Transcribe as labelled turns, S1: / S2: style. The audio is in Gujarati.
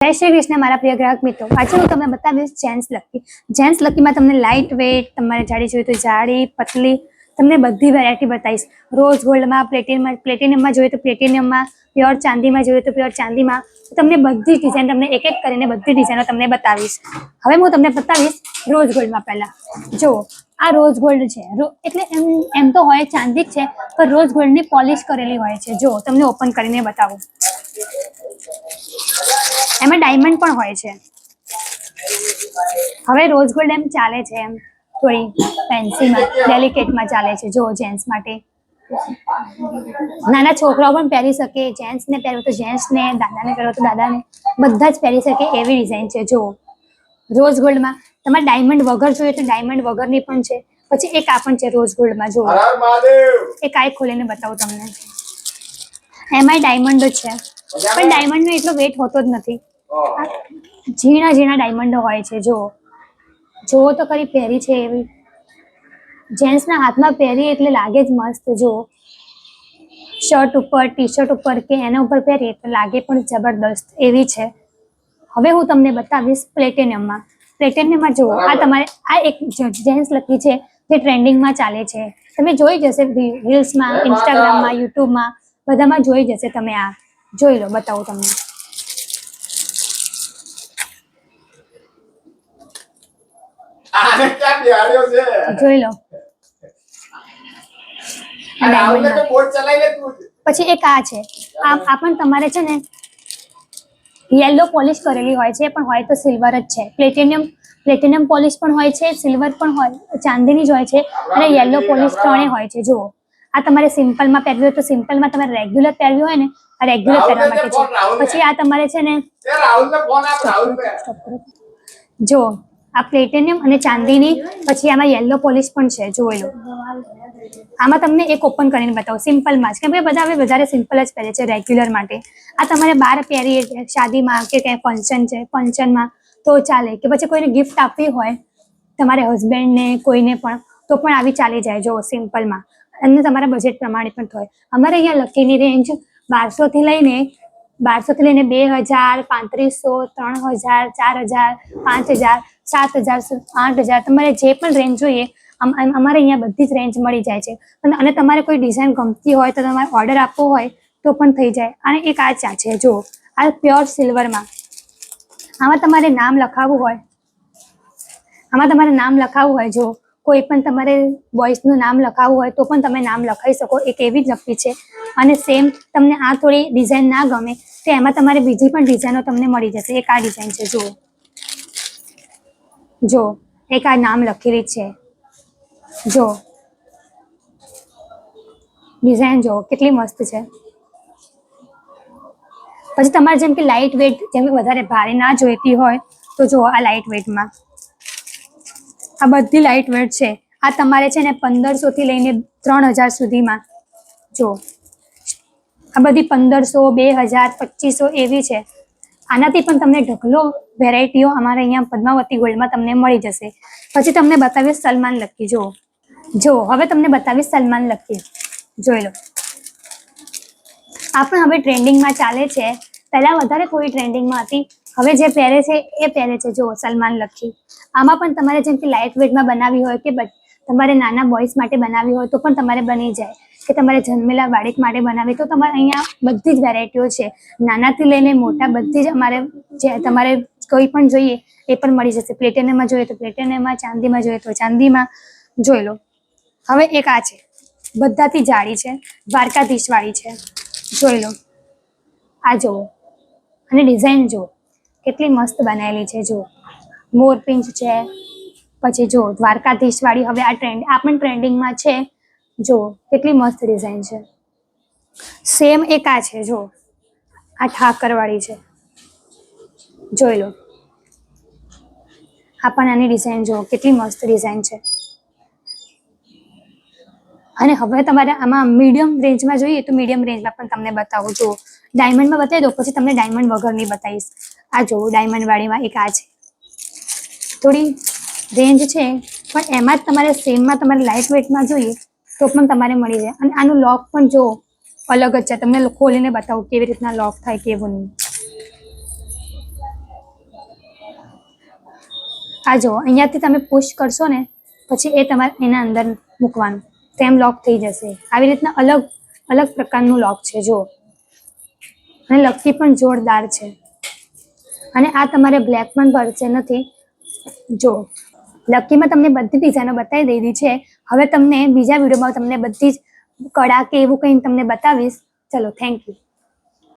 S1: जय श्री कृष्ण मारा प्रिय ग्राहक मित्रों, आज हूँ तमने बतावीश जेन्ट्स लकी में तमने लाइट वेट तमारे जाड़ी जोईए तो जाड़ी पतली तमने बधी वेरायटी बताईश। रोज गोल्ड में प्लेटिनियम में जोईए तो प्लेटिनियम में, प्योर चांदी में जोईए तो प्योर चांदी में तमने बधी डिजाइन तमने एक एक करीने बधी डिजाइनो तमने बतावीश। हवे हूँ तमने बतावीश रोज गोल्ड में। पहला जो आ रोज गोल्ड है एटले एम तो होय चांदी ज छे पर रोज गोल्ड नी पॉलिश करेली होय छे। जो तमने ओपन करीने बतावुं। एमां डायमंड पण होय छे। हवे रोज गोल्ड एम चाले छे, एम थोड़ी फैंसी में डेलिकेट में चाले छे। जो जेन्ट्स माटे नाना छोकराओ पण पहेरी सके, जेन्ट्स ने पहेरवो तो जेन्ट्स ने, दादा ने पहेरवो तो दादा ने, बधा ज पहेरी सके एवी डिजाइन छे। जो रोज गोल्ड में तमारे डायमंड वगर जोईए तो डायमंड वगरनी पण छे। पछी एक आ पण छे रोज गोल्ड में। जो एक आ खोलीने बतावुं तमने। एमांय डायमंड ज छे पण डायमंड में एटलो वेट होतो ज नथी। झीणा झीणा डायमंड होय छे। जो तो खरी पहेरी छे एवी जेन्ट्स ना हाथ में पहेरी एटले लागे ज मस्त। जो शर्ट ऊपर टी शर्ट ऊपर के एना ऊपर पहेरीए तो लागे पण जबरदस्त एवी छे। हवे हूँ तमने बतावीश प्लेटिनियम में। प्लेटिनियम में जो आ तमारे आ एक जेन्ट्स लकी छे जे ट्रेंडिंग में चाले छे। तमे जोई जशे रील्स में, इंस्टाग्राम में, यूट्यूब में बधामां जोई जशे। तमे आ जोई लो, बतावुं तमने। જોઈ લો પછી એક આ છે, આ પણ તમારે છે ને येलो पॉलिश करेली होय छे पण होय तो सिल्वर ज छे। प्लेटिनियम पॉलिश पण होय छे, सिल्वर पण होय, चांदीनी ज होय छे અને येलो पॉलिश ત્રણે होय छे। जो आ તમારે સિમ્પલ માં પહેરવી હોય તો સિમ્પલ માં, તમારે રેગ્યુલર પહેરવી હોય ને આ રેગ્યુલર પહેરવા માટે છે। પછી આ તમારે છે ને જો आ प्लेटिनियम અને ચાંદીની, પછી આમાં येलो पॉलिश પણ છે। જોઈ લો, આમાં તમને એક ઓપન કરીને બતાવું સિમ્પલ માં જ, કેમ કે બધા હવે વધારે સિમ્પલ જ પહેરે છે રેગ્યુલર માટે। આ તમારે બહાર પહેરીએ શાદીમાં કે ક્યાંય ફંક્શન છે, ફંક્શનમાં તો ચાલે, કે પછી કોઈને ગિફ્ટ આપવી હોય તમારે હસબન્ડને કોઈને પણ તો પણ આવી ચાલી જાય। જો સિમ્પલમાં અને તમારા બજેટ પ્રમાણે પણ થાય। અમારે અહીંયા લકીની રેન્જ 1200 થી લઈને 2000, 3500, 3000, 4000, 5000, 7000, 8000 તમારે જે પણ રેન્જ જોઈએ અમારે અહીંયા બધી જ રેન્જ મળી જાય છે। અને તમારે કોઈ ડિઝાઇન ગમતી હોય તો તમારે ઓર્ડર આપવો હોય તો પણ થઈ જાય। અને એક આ ચા છે, જો આ પ્યોર સિલ્વરમાં, આમાં તમારે નામ લખાવવું હોય, જો કોઈ પણ તમારે બોયસનું નામ લખાવવું હોય તો પણ તમે નામ લખાઈ શકો। એક એવી જ લકી છે। અને સેમ તમને આ થોડી ડિઝાઇન ના ગમે તો એમાં તમારે બીજી પણ ડિઝાઇનો તમને મળી જશે। એક આ ડિઝાઇન છે, જો એક આ નામ લખેલી છે। જો ડિઝાઇન જો કેટલી મસ્ત છે। પછી તમારે જેમ કે લાઇટ વેટ, જેમ કે વધારે ભારે ના જોઈતી હોય તો જો આ લાઇટ વેટમાં આ બધી લાઇટ વેટ છે। આ તમારે છે ને 1500 થી લઈને 3000 સુધીમાં। જો આ બધી 1500, 2000, 2500 એવી છે। આનાથી પણ તમને ઢગલો વેરાયટીઓ અમારે અહીંયા પદ્માવતી ગોલ્ડમાં તમને મળી જશે। પછી તમને બતાવીશ સલમાન લકી। જો હવે તમને બતાવીશ સલમાન લકી, જોઈ લો। આ પણ હવે ટ્રેન્ડિંગમાં ચાલે છે। પહેલા વધારે થોડી ટ્રેન્ડિંગમાં હતી, હવે જે પહેરે છે એ પહેરે છે। જો સલમાન લકી, આમાં પણ તમારે જેમ કે લાઇટ વેટમાં બનાવી હોય કે તમારે નાના બોયઝ માટે બનાવી હોય તો પણ તમારે બની જાય, કે તમારે જન્મેલા બાળક માટે બનાવી તો તમારે અહીંયા બધી જ વેરાયટીઓ છે। નાનાથી લઈને મોટા બધી જ અમારે જે તમારે કોઈ પણ જોઈએ એ પણ મળી જશે। પ્લેટિનિયમમાં જોઈએ તો પ્લેટિનિયમમાં, ચાંદીમાં જોઈએ તો ચાંદીમાં। જોઈ લો, હવે એક આ છે, બધાથી જાડી છે, દ્વારકાધીશ વાળી છે। જોઈ લો, આ જુઓ અને ડિઝાઇન જુઓ કેટલી મસ્ત બનાવેલી છે। જો મોરપિંચ છે, પછી જો દ્વારકાધીશ વાળી, હવે આ પણ ટ્રેન્ડિંગમાં છે। જો કેટલી મસ્ત ડિઝાઇન છે। સેમ એક આ છે, જો આ ઠાકર વાળી છે। જોઈ લો, આ પણ આની ડિઝાઇન જો કેટલી મસ્ત ડિઝાઇન છે। અને હવે તમારે આમાં મીડિયમ રેન્જમાં જોઈએ તો મીડિયમ રેન્જમાં પણ તમને બતાવું। જો ડાયમંડમાં બતાવી દો, પછી તમને ડાયમંડ વગરની બતાવીશ। આ જો ડાયમંડ વાળીમાં એક આ છે, થોડી રેન્જ છે પણ એમાં જ તમારે સેમમાં તમારે લાઇટ વેટમાં જોઈએ તો પણ તમારે મળી જાય। અને આનું લોક પણ જો અલગ જ છે, તમને ખોલીને બતાવું કેવી રીતના લોક થાય, કેવું નહીં। આ જો અહીંયાથી તમે પુશ કરશો ને પછી એ તમારે એના અંદર મૂકવાનું, તેમ લોક થઈ જશે. આવી રીતના અલગ અલગ પ્રકારનું લોક છે જો, અને લકી પણ જોરદાર છે. અને આ તમારે બ્લેક પણ ભરશે નથી. જો લકીમાં તમને બધી ડિઝાઇનો બતાવી દીધી છે. હવે તમને બીજા વિડીયોમાં તમને બધી જ કડા કે એવું કંઈ તમને બતાવીશ. ચલો, થેન્ક યુ.